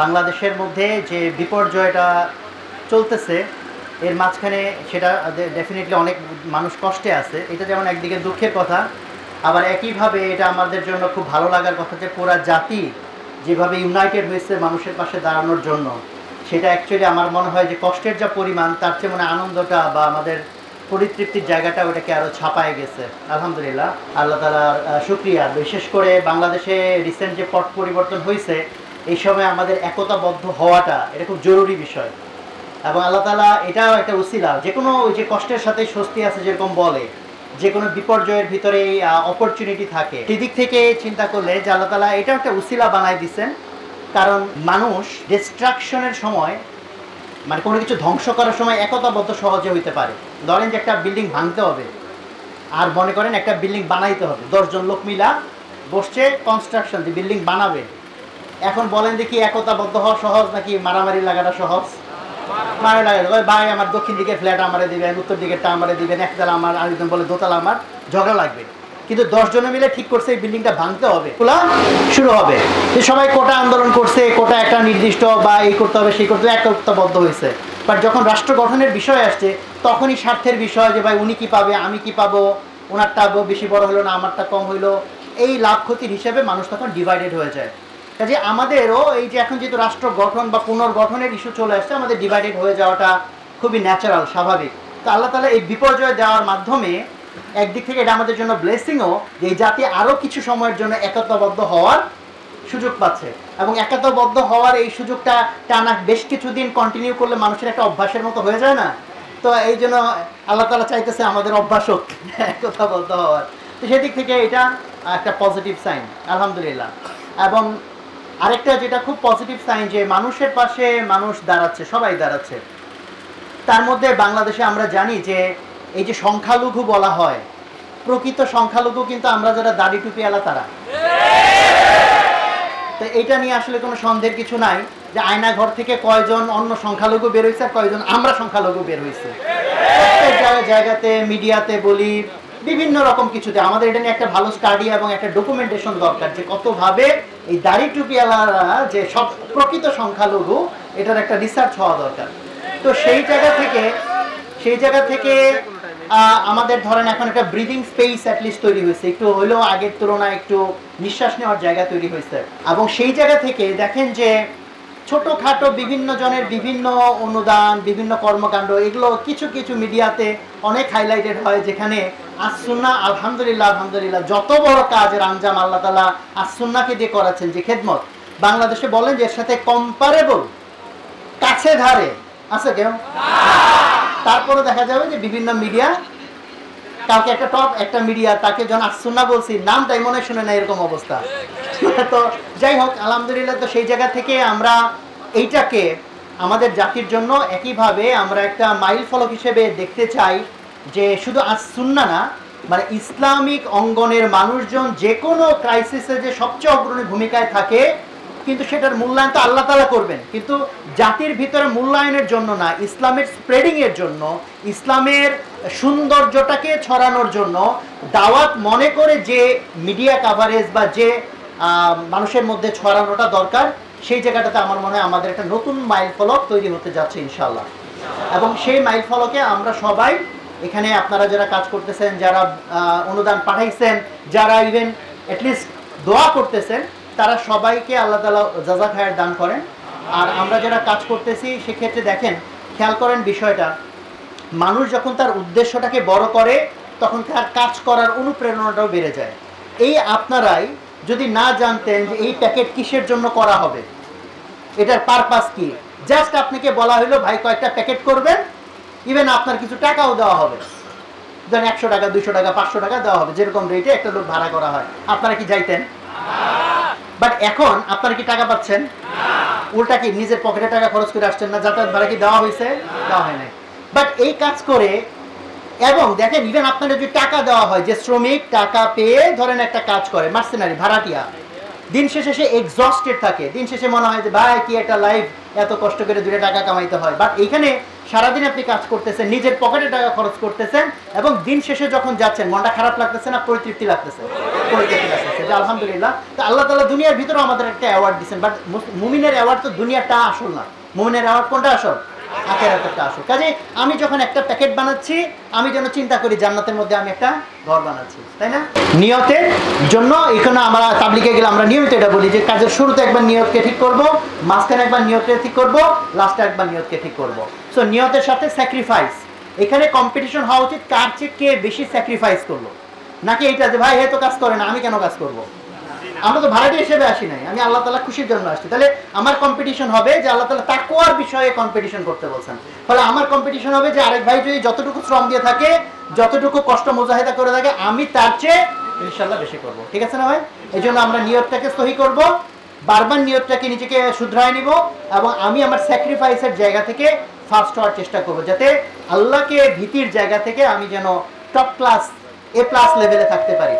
বাংলাদেশের মধ্যে যে বিপর্যয়টা চলতেছে এর মাঝখানে সেটা ডেফিনেটলি অনেক মানুষ কষ্টে আছে। এটা যেমন একদিকে দুঃখের কথা, আবার একইভাবে এটা আমাদের জন্য খুব ভালো লাগার কথা যে পুরা জাতি যেভাবে ইউনাইটেড হয়েছে মানুষের পাশে দাঁড়ানোর জন্য, সেটা অ্যাকচুয়ালি আমার মনে হয় যে কষ্টের যা পরিমাণ তার চেয়ে মনে আনন্দটা বা আমাদের পরিতৃপ্তির জায়গাটা ওটাকে আরও ছাপায় গেছে। আলহামদুলিল্লাহ, আল্লাহ তাআলার শুকরিয়া। বিশেষ করে বাংলাদেশে রিসেন্ট যে পট পরিবর্তন হয়েছে এই সময় আমাদের একতাবদ্ধ হওয়াটা এটা খুব জরুরি বিষয়। এবং আল্লাহ তাআলা এটাও একটা উসিলা, যে কোনো ওই যে কষ্টের সাথে স্বস্তি আছে যেরকম বলে, যে কোনো বিপর্যয়ের ভিতরে অপরচুনিটি থাকে, সেদিক থেকে চিন্তা করলে যে আল্লাহ তাআলা এটাও একটা উসিলা বানায় দিচ্ছেন। কারণ মানুষ ডিস্ট্রাকশনের সময় মানে কোনো কিছু ধ্বংস করার সময় একতাবদ্ধ সহজে হইতে পারে। ধরেন যে একটা বিল্ডিং ভাঙতে হবে আর মনে করেন একটা বিল্ডিং বানাইতে হবে, 10 জন লোক মিলা বসছে কনস্ট্রাকশন যে বিল্ডিং বানাবে। এখন বলেন দেখি একতাবদ্ধ হওয়া সহজ নাকি মারামারি লাগাটা সহজ? মারা লাগা, ভাই আমার দক্ষিণ দিকে ফ্ল্যাট আমারে দিবেন, উত্তর দিকেরটা আমারে দিবেন, একতলা আমার, আরেকজন বলে দোতলা আমার, ঝগড়া লাগবে। কিন্তু 10 জনে মিলে ঠিক করছে এই বিল্ডিংটা ভাঙতে হবে, খোলা শুরু হবে। সবাই কোটা আন্দোলন করছে, কোটা একটা নির্দিষ্ট বা এই করতে হবে সেই করতে হবে, একতাবদ্ধ হয়েছে। বাট যখন রাষ্ট্র গঠনের বিষয় আসছে তখনই স্বার্থের বিষয় যে ভাই উনি কি পাবে, আমি কি পাবো, ওনারটা বেশি বড় হলো না আমারটা কম হইলো, এই লাভ ক্ষতির হিসেবে মানুষ তখন ডিভাইডেড হয়ে যায়। কাজে আমাদেরও এই যে এখন যেহেতু রাষ্ট্র গঠন বা পুনর্গঠনের ইস্যু চলে আসছে, আমাদের ডিভাইডেড হয়ে যাওয়াটা খুবই ন্যাচারাল, স্বাভাবিক। তো আল্লাহ তাআলা এই বিপর্যয় দেওয়ার মাধ্যমে একদিক থেকে এটা আমাদের জন্য ব্লেসিংও, যে এই জাতি আরও কিছু সময়ের জন্য একতাবদ্ধ হওয়ার সুযোগ পাচ্ছে। এবং একতাবদ্ধ হওয়ার এই সুযোগটা টানা বেশ কিছুদিন কন্টিনিউ করলে মানুষের একটা অভ্যাসের মতো হয়ে যায় না? তো এই জন্য আল্লাহ তাআলা চাইতেছে আমাদের অভ্যাস হোক একতাবদ্ধ হওয়ার। তো সেদিক থেকে এটা একটা পজিটিভ সাইন, আলহামদুলিল্লাহ। এবং আরেকটা যেটা খুব পজিটিভ সাইন যে মানুষের পাশে মানুষ দাঁড়াচ্ছে, সবাই দাঁড়াচ্ছে। তার মধ্যে বাংলাদেশে আমরা জানি যে এই যে সংখ্যালঘু বলা হয়, প্রকৃত সংখ্যালঘু কিন্তু আমরা যারা দাড়ি টুপিওয়ালা তারা। তো এটা নিয়ে আসলে কোনো সন্দেহের কিছু নাই যে আয়নাঘর থেকে কয়জন অন্য সংখ্যালঘু বের হয়েছে আর কয়জন আমরা সংখ্যালঘু বের হয়েছে। প্রত্যেক জায়গাতে মিডিয়াতে বলি, বিভিন্ন রকম কিছুতে আমাদের এটা নিয়ে একটা ভালো স্টাডি এবং একটা ডকুমেন্টেশন দরকার যে কতভাবে এই দাড়ি টুপিওয়ালারা যে সব প্রকৃত সংখ্যালঘু, এটার একটা রিসার্চ হওয়া দরকার। তো সেই জায়গা থেকে আমাদের ধরেন এখন একটা ব্রিদিং স্পেস অ্যাটলিস্ট তৈরি হয়েছে, একটু হলেও আগের তুলনায় একটু নিঃশ্বাস নেওয়ার জায়গা তৈরি হয়েছে। এবং সেই জায়গা থেকে দেখেন যে ছোটোখাটো বিভিন্ন জনের বিভিন্ন অনুদান, বিভিন্ন কর্মকাণ্ড, এগুলো কিছু কিছু মিডিয়াতে অনেক হাইলাইটেড হয়, যেখানে আসসুন্নাহ আলহামদুলিল্লাহ আলহামদুলিল্লাহ যত বড় কাজের আঞ্জাম আল্লাহ তাআলা আসসুন্নাহকে দিয়ে করাচ্ছেন, যে খেদমত বাংলাদেশে বলেন যে এর সাথে কম্পারেবল কাছে ধারে আছে কেউ? তারপরে দেখা যাবে যে বিভিন্ন মিডিয়া, কালকে একটা মিডিয়া তাকে যখন আসসুন্নাহ বলছি নামটাই মনে শুনে না, এরকম অবস্থা। তো যাই হোক আলহামদুলিল্লাহ, তো সেই জায়গা থেকে আমরা এইটাকে আমাদের জাতির জন্য একইভাবে আমরা একটা মাইল ফলক হিসেবে দেখতে চাই, যে শুধু আসসুন্নাহ না, মানে ইসলামিক অঙ্গনের মানুষজন যে কোনো ক্রাইসিসে যে সবচেয়ে অগ্রণী ভূমিকায় থাকে, কিন্তু সেটার মূল্যায়ন তো আল্লাহ তাআলা করবেন, কিন্তু জাতির ভিতরে মূল্যায়নের জন্য না, ইসলামের স্প্রেডিংয়ের জন্য, ইসলামের সৌন্দর্যটাকে ছড়ানোর জন্য দাওয়াত মনে করে যে মিডিয়া কাভারেজ বা যে মানুষের মধ্যে ছড়ানোটা দরকার, সেই জায়গাটাতে আমার মনে হয় আমাদের একটা নতুন মাইল ফলক তৈরি হতে যাচ্ছে ইনশাআল্লাহ। এবং সেই মাইল ফলকে আমরা সবাই এখানে, আপনারা যারা কাজ করতেছেন, যারা অনুদান পাঠাইছেন, যারা ইভেন অ্যাটলিস্ট দোয়া করতেছেন, তারা সবাইকে আল্লাহ তাআলা জাযা খায়ের দান করেন। আর আমরা যারা কাজ করতেছি সেক্ষেত্রে দেখেন, খেয়াল করেন বিষয়টা, মানুষ যখন তার উদ্দেশ্যটাকে বড় করে তখন তার কাজ করার অনুপ্রেরণাটাও বেড়ে যায়। এই আপনারাই যদি না জানতেন যে এই প্যাকেট কিসের জন্য করা হবে, এটার পারপাস কি, জাস্ট আপনাকে বলা হলো ভাই কয়েকটা প্যাকেট করবেন, ইভেন আপনার কিছু টাকাও দেওয়া হবে, ধরেন 100 টাকা 200 টাকা 500 টাকা দেওয়া হবে, যেরকম রেটে একটা লোক ভাড়া করা হয়, আপনারা কি যাইতেন? বাট এখন আপনারা কি টাকা পাচ্ছেন? উল্টা কি নিজের পকেটে টাকা খরচ করে আসছেন না? যাতায়াত ভাড়া কি দেওয়া হয়েছে? দেওয়া হয় নাই। বাট এই কাজ করে, এবং দেখেন ইভেন আপনাদের যদি টাকা দেওয়া হয়, যে শ্রমিক টাকা পেয়ে ধরেন একটা কাজ করে, মার্সেনারি ভাড়াটিয়া, দিন শেষে সে এক্সস্টেড থাকে, দিন শেষে মনে হয় যে ভাই কি একটা লাইফ, এত কষ্ট করে 2 টাকা কামাইতে হয়। বাট এইখানে সারাদিন আপনি কাজ করতেছেন, নিজের পকেটে টাকা খরচ করতেছেন, এবং দিন শেষে যখন যাচ্ছেন মনটা খারাপ লাগতেছে না পরিতৃপ্তি লাগতেছে? পরিতৃপ্তি লাগতেছে। যে আলহামদুলিল্লাহ। তো আল্লাহ তাআলা দুনিয়ার ভিতরে আমাদের একটা অ্যাওয়ার্ড দিয়েছেন, বাট মুমিনের অ্যাওয়ার্ড তো দুনিয়াটা আসল না, মুমিনের অ্যাওয়ার্ড কোনটা আসল? আখিরাতেরটা আসল। কাজে আমি যখন একটা প্যাকেট বানাচ্ছি আমি যেন চিন্তা করি জান্নাতের মধ্যে আমি একটা ঘর বানাচ্ছি, তাই না? নিয়তের জন্য এখানে আমরা তাবলিগে গেলে আমরা নিয়মিত এটা বলি যে কাজের শুরুতে একবার নিয়তকে ঠিক করব, মাঝখানে একবার নিয়তকে ঠিক করব, লাস্টে একবার নিয়তকে ঠিক করব। সো নিয়তের সাথে স্যাক্রিফাইস, এখানে কম্পিটিশন হওয়া উচিত কার চেয়ে কে বেশি স্যাক্রিফাইস করলো, নাকি এইটা যে ভাই এ তো কাজ করে না আমি কেন কাজ করব। আমরা তো ভাড়াটি হিসেবে আসি নাই, আমি আল্লাহ তাআলা খুশির জন্য আসছি। তাহলে আমার কম্পিটিশন হবে যে আল্লাহ তাআলা তাকওয়ার বিষয়ে কম্পিটিশন করতে বলছেন। ফলে আমার কম্পিটিশন হবে যে আরেক ভাই যদি যতটুকু শ্রম দিয়ে থাকে, যতটুকু কষ্ট মুজাহিদা করে থাকে, আমি তার চেয়ে ইনশাআল্লাহ বেশি করব। ঠিক আছে না ভাই? এই জন্য আমরা নিয়তটাকে সহি করব, বারবার নিয়তটাকে নিজেকে শুধরায় নিব, এবং আমি আমার স্যাক্রিফাইসের জায়গা থেকে ফার্স্ট হওয়ার চেষ্টা করব, যাতে আল্লাহকে ভীতির জায়গা থেকে আমি যেন টপ ক্লাস A+ লেভেলে থাকতে পারি।